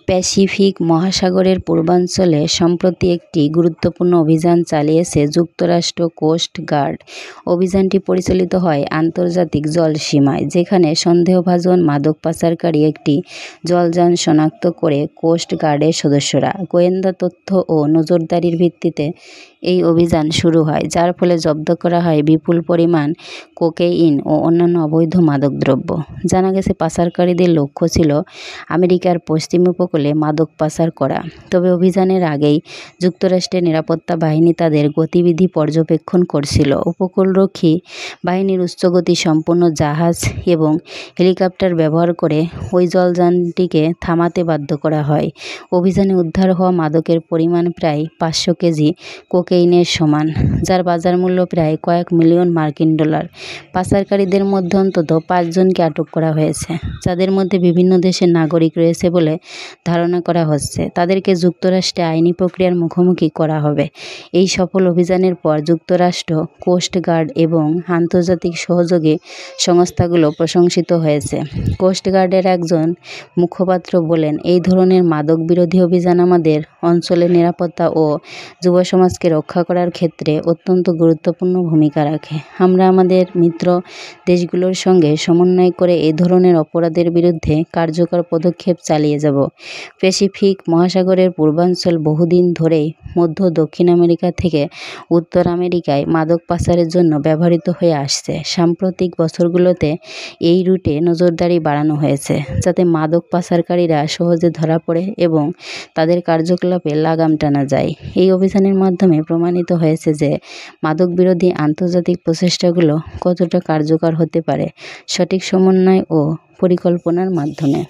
Pacific মহাসাগরের পূর্বাঞ্চলে সম্প্রতি একটি গুরুত্বপূর্ণ অভিযান চালিয়েছে যুক্তরাষ্ট্র কোস্ট গার্ড। অভিযানটি পরিচালিত হয় আন্তর্জাতিক জলসীমায়, যেখানে সন্দেহভাজন মাদক পাচারকারী একটি জলযান শনাক্ত করে কোস্ট গার্ডের সদস্যরা। গোয়েন্দা তথ্য ও নজরদারির ভিত্তিতে এই অভিযান শুরু হয়, যার ফলে জব্দ করা হয় বিপুল পরিমাণ কোকেইন ও অন্যান্য অবৈধ মাদকদ্রব্য। জানা গেছে, পাচারকারীদের লক্ষ্য ছিল আমেরিকার পশ্চিম উপকূলে মাদক পাচার করা। তবে অভিযানের আগেই যুক্তরাষ্ট্রের নিরাপত্তা বাহিনী তাদের গতিবিধি পর্যবেক্ষণ করছিল। উপকূলরক্ষী বাহিনীর উচ্চগতি সম্পন্ন জাহাজ এবং হেলিকপ্টার ব্যবহার করে ওই জলযানটিকে থামাতে বাধ্য করা হয়। অভিযানে উদ্ধার হওয়া মাদকের পরিমাণ প্রায় 500 কেজি কোকেইনের সমান, যার বাজার মূল্য প্রায় কয়েক মিলিয়ন মার্কিন ডলার। পাচারকারীদের মধ্যে অন্তত 5 জনকে আটক করা হয়েছে, যাদের মধ্যে বিভিন্ন দেশের নাগরিক রয়েছে বলে ধারণা করা হচ্ছে। তাদেরকে যুক্তরাষ্ট্রে আইনি প্রক্রিয়ার মুখোমুখি করা হবে। এই সফল অভিযানের পর যুক্তরাষ্ট্র কোস্ট গার্ড এবং আন্তর্জাতিক সহযোগী সংস্থাগুলো প্রশংসিত হয়েছে। কোস্ট গার্ডের একজন মুখপাত্র বলেন, এই ধরনের মাদক বিরোধী অভিযান আমাদের অঞ্চলের নিরাপত্তা ও যুব সমাজকে রক্ষা করার ক্ষেত্রে অত্যন্ত গুরুত্বপূর্ণ ভূমিকা রাখে। আমরা আমাদের মিত্র দেশগুলোর সঙ্গে সমন্বয় করে এই ধরনের অপরাধের বিরুদ্ধে কার্যকর পদক্ষেপ চালিয়ে যাব। প্যাসিফিক মহাসাগরের পূর্বাঞ্চল বহুদিন ধরেই মধ্য দক্ষিণ আমেরিকা থেকে উত্তর আমেরিকায় মাদক পাচারের জন্য ব্যবহৃত হয়ে আসছে। সাম্প্রতিক বছরগুলোতে এই রুটে নজরদারি বাড়ানো হয়েছে, যাতে মাদক পাচারকারীরা সহজে ধরা পড়ে এবং তাদের কার্যকলাপে লাগাম টানা যায়। এই অভিযানের মাধ্যমে প্রমাণিত হয়েছে যে মাদক বিরোধী আন্তর্জাতিক প্রচেষ্টাগুলো কতটা কার্যকর হতে পারে সঠিক সমন্বয় ও পরিকল্পনার মাধ্যমে।